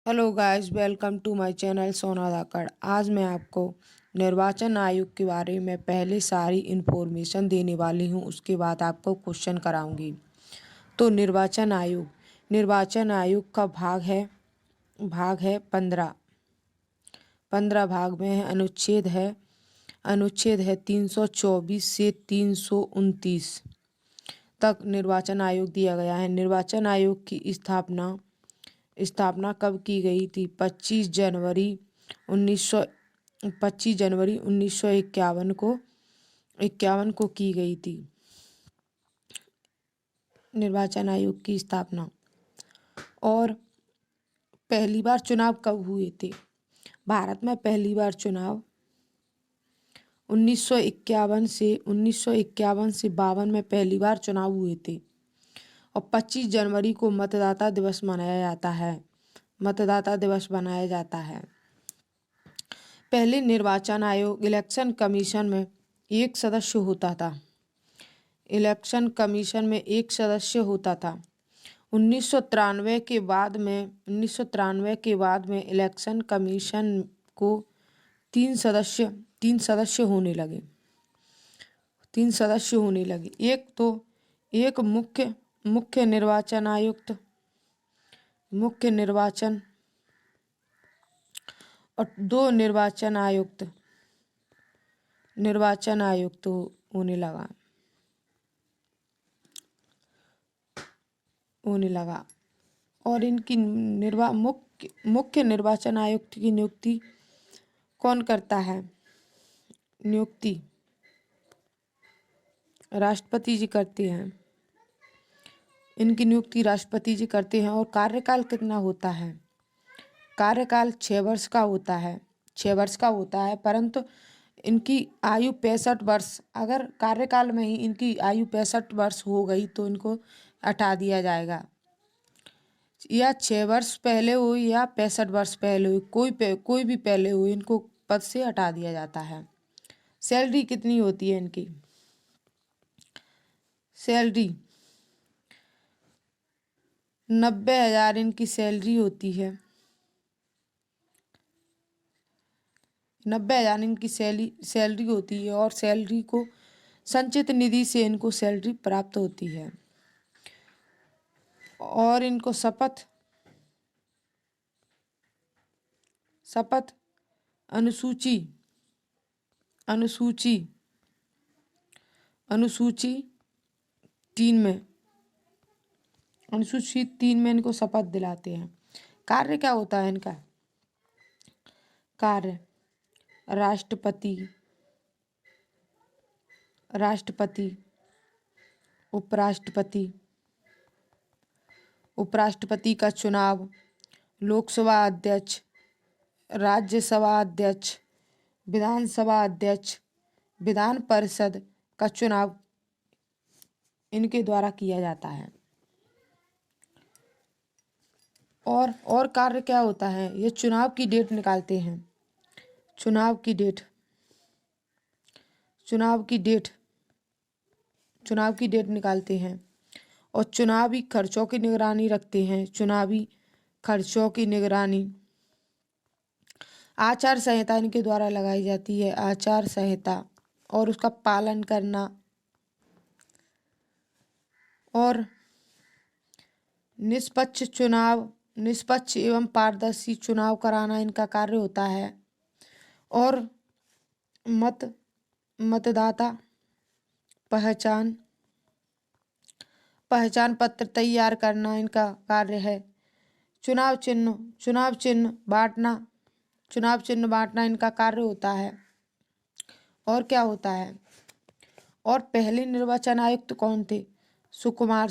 Hello guys, welcome to my channel Sona Dhakad. आज मैं आपको निर्वाचन आयोग के बारे में पहले सारी इन्फॉर्मेशन देने वाली हूँ, उसके बाद आपको क्वेश्चन कराऊंगी। तो निर्वाचन आयोग का भाग है 15। 15 भाग में है। अनुच्छेद है 324 से 329 तक निर्वाचन आयोग दिया गया है। निर्वाचन आयोग की स्थापना कब की गई थी? 25 जनवरी 1951 को की गई थी निर्वाचन आयोग की स्थापना। और पहली बार चुनाव कब हुए थे भारत में? पहली बार चुनाव 1951 से 52 में पहली बार चुनाव हुए थे। और 25 जनवरी को मतदाता दिवस मनाया जाता है। पहले निर्वाचन आयोग इलेक्शन कमीशन में एक सदस्य होता था। 1993 के बाद में इलेक्शन कमीशन को तीन सदस्य होने लगे। एक मुख्य निर्वाचन और दो निर्वाचन आयुक्त होने लगा। और इनकी मुख्य निर्वाचन आयुक्त की नियुक्ति कौन करता है? राष्ट्रपति जी करते हैं। इनकी नियुक्ति राष्ट्रपति जी करते हैं। और कार्यकाल कितना होता है? कार्यकाल 6 वर्ष का होता है। परंतु इनकी आयु 65 वर्ष, अगर कार्यकाल में ही इनकी आयु 65 वर्ष हो गई तो इनको हटा दिया जाएगा। या 6 वर्ष पहले हो या 65 वर्ष पहले हो, कोई भी पहले हो, इनको पद से हटा दिया जाता है। सैलरी कितनी होती है इनकी? सैलरी 90,000 इनकी सैलरी होती है। 90,000 इनकी सैलरी होती है। और सैलरी को संचित निधि से इनको सैलरी प्राप्त होती है। और इनको शपथ अनुसूची 3 में इनको शपथ दिलाते हैं। कार्य क्या होता है इनका? कार्य राष्ट्रपति, उपराष्ट्रपति का चुनाव, लोकसभा अध्यक्ष, राज्यसभा अध्यक्ष, विधानसभा अध्यक्ष, विधान परिषद का चुनाव इनके द्वारा किया जाता है। और कार्य क्या होता है? ये चुनाव की डेट निकालते हैं। चुनाव की डेट निकालते हैं। और चुनावी खर्चों की निगरानी रखते हैं। आचार संहिता इनके द्वारा लगाई जाती है। आचार संहिता और उसका पालन करना और निष्पक्ष एवं पारदर्शी चुनाव कराना इनका कार्य होता है। और मतदाता पहचान पत्र तैयार करना इनका कार्य है। चुनाव चिन्ह बांटना इनका कार्य होता है। और क्या होता है? और पहले निर्वाचन आयुक्त कौन थे? सुकुमार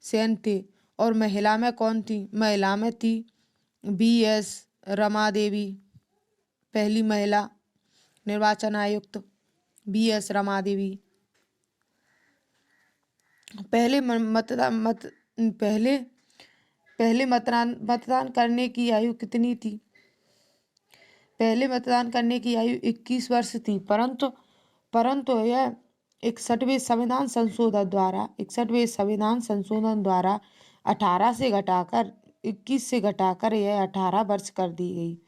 सेन थे। और महिला में कौन थी? महिला में थी BS रमा देवी, पहली महिला निर्वाचन आयुक्त BS रमा देवी। पहले मतदान करने की आयु कितनी थी? पहले मतदान करने की आयु 21 वर्ष थी। परंतु यह 61वें संविधान संशोधन द्वारा 18 से घटाकर 21 से घटाकर यह 18 वर्ष कर दी गई।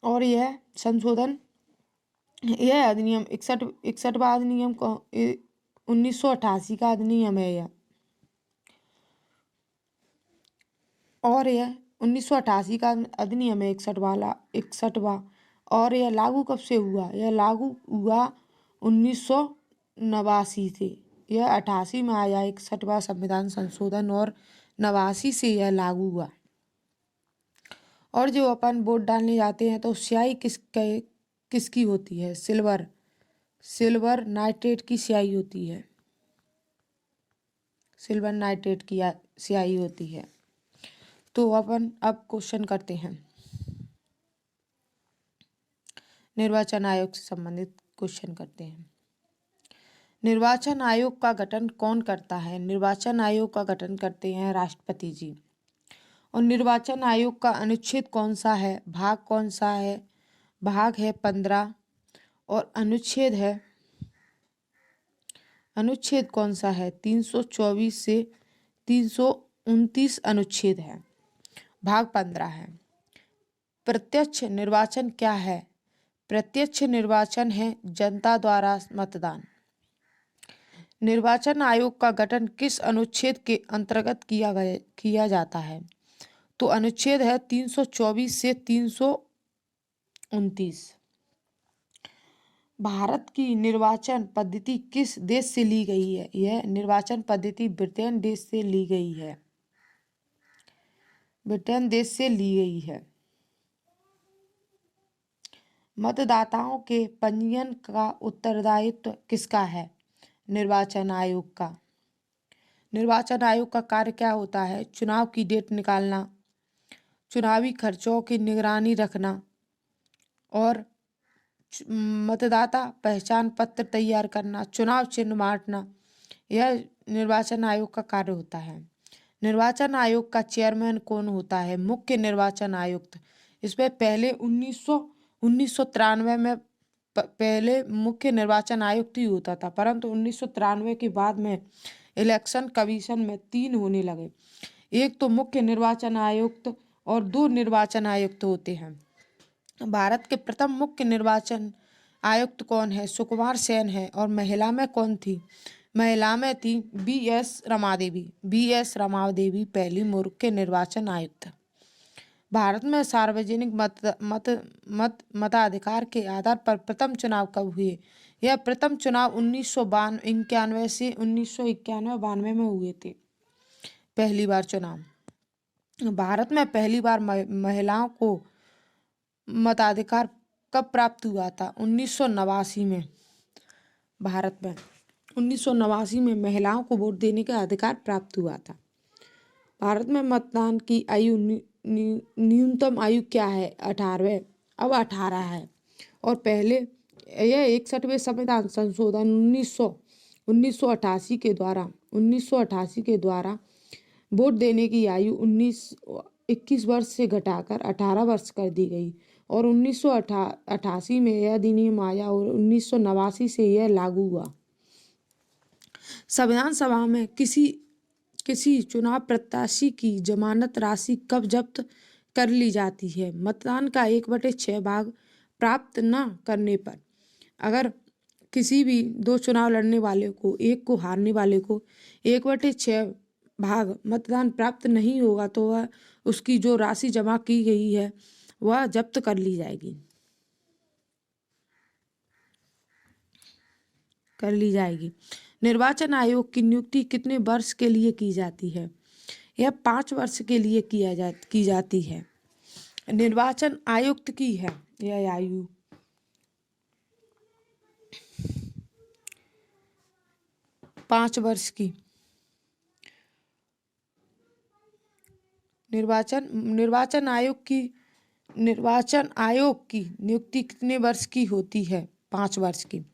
और यह संशोधन, यह अधिनियम 61वां अधिनियम को 1988 का अधिनियम है यह। और यह 1988 का अधिनियम है 61वां। और यह लागू कब से हुआ? यह लागू हुआ 1989 से। यह 88 में आया 61वां संविधान संशोधन और 89 से यह लागू हुआ। और जो अपन वोट डालने जाते हैं तो स्याही किसकी होती है? सिल्वर नाइट्रेट की स्याही होती है। सिल्वर नाइट्रेट की स्याही होती है। तो अपन अब क्वेश्चन करते हैं, निर्वाचन आयोग से संबंधित क्वेश्चन करते हैं। निर्वाचन आयोग का गठन कौन करता है? निर्वाचन आयोग का गठन करते हैं राष्ट्रपति जी। और निर्वाचन आयोग का अनुच्छेद कौन सा है? भाग कौन सा है? भाग है 15। और अनुच्छेद कौन सा है? 324 से 329 अनुच्छेद है। भाग 15 है। प्रत्यक्ष निर्वाचन क्या है? प्रत्यक्ष निर्वाचन है जनता द्वारा मतदान। निर्वाचन आयोग का गठन किस अनुच्छेद के अंतर्गत किया जाता है? तो अनुच्छेद है 324 से 329। भारत की निर्वाचन पद्धति किस देश से ली गई है? यह निर्वाचन पद्धति ब्रिटेन देश से ली गई है। ब्रिटेन देश से ली गई है। मतदाताओं के पंजीयन का उत्तरदायित्व किसका है? निर्वाचन आयोग का। निर्वाचन आयोग का कार्य क्या होता है? चुनाव की डेट निकालना, चुनावी खर्चों की निगरानी रखना और मतदाता पहचान पत्र तैयार करना, चुनाव चिन्ह बांटना, यह निर्वाचन आयोग का कार्य होता है। निर्वाचन आयोग का चेयरमैन कौन होता है? मुख्य निर्वाचन आयुक्त। इसमें पहले 1993 में पहले मुख्य निर्वाचन आयुक्त ही होता था, परंतु 1993 के बाद में इलेक्शन कमीशन में 3 होने लगे। एक तो मुख्य निर्वाचन आयुक्त और 2 निर्वाचन आयुक्त होते हैं। भारत के प्रथम मुख्य निर्वाचन आयुक्त कौन है? सुकुमार सेन है। और महिला में कौन थी? महिला में थी B.S. रमादेवी। B.S. रमादेवी पहली मुख्य निर्वाचन आयुक्त। भारत में सार्वजनिक मताधिकार के आधार पर प्रथम चुनाव कब हुए? यह प्रथम चुनाव 1991 से 1991-92 में हुए थे। पहली बार चुनाव। भारत में पहली बार महिलाओं को मताधिकार कब प्राप्त हुआ था? 1989 में। भारत में 1989 में महिलाओं को वोट देने का अधिकार प्राप्त हुआ था। भारत में मतदान की आयु न्यूनतम आयु क्या है? 18। अब 18 है। और पहले यह 61वें संविधान संशोधन 1988 के द्वारा वोट देने की आयु 21 वर्ष से घटाकर 18 वर्ष कर दी गई। और 1988 में यह अधिनियम आया और 1989 से यह लागू हुआ। संविधान सभा में किसी चुनाव प्रत्याशी की जमानत राशि कब जब्त कर ली जाती है? मतदान का 1/6 भाग प्राप्त न करने पर। अगर किसी भी 2 चुनाव लड़ने वाले को, एक को हारने वाले को 1/6 भाग मतदान प्राप्त नहीं होगा तो वह उसकी जो राशि जमा की गई है वह जब्त कर ली जाएगी। निर्वाचन आयोग की नियुक्ति कितने वर्ष के लिए की जाती है? यह 5 वर्ष के लिए की जाती है। निर्वाचन आयुक्त की है यह आयु 5 वर्ष की। निर्वाचन आयोग की नियुक्ति कितने वर्ष की होती है? 5 वर्ष की।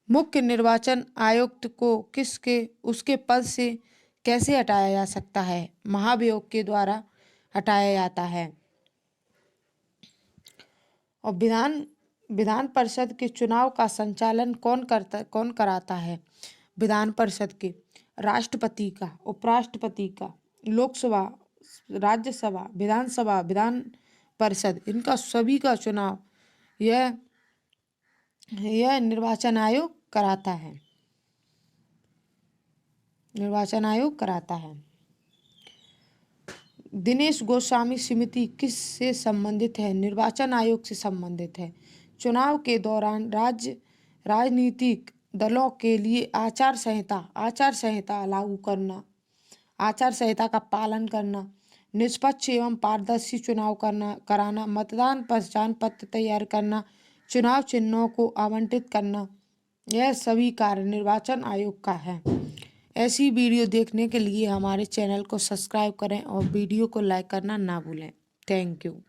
मुख्य निर्वाचन आयुक्त को उसके पद से कैसे हटाया जा सकता है? महाभियोग के द्वारा हटाया जाता है। और विधान परिषद के चुनाव का संचालन कौन कराता है? विधान परिषद के राष्ट्रपति का, उपराष्ट्रपति का, लोकसभा, राज्यसभा, विधानसभा, विधान परिषद, इनका सभी का चुनाव यह निर्वाचन आयोग कराता है। निर्वाचन आयोग कराता है। दिनेश गोस्वामी समिति किस से संबंधित है? निर्वाचन आयोग से संबंधित है। चुनाव के दौरान राजनीतिक दलों के लिए आचार संहिता लागू करना, आचार संहिता का पालन करना, निष्पक्ष एवं पारदर्शी चुनाव कराना, मतदान पहचान पत्र तैयार करना, चुनाव चिन्हों को आवंटित करना, यह सभी कार्य निर्वाचन आयोग का है। ऐसी वीडियो देखने के लिए हमारे चैनल को सब्सक्राइब करें और वीडियो को लाइक करना ना भूलें। Thank you.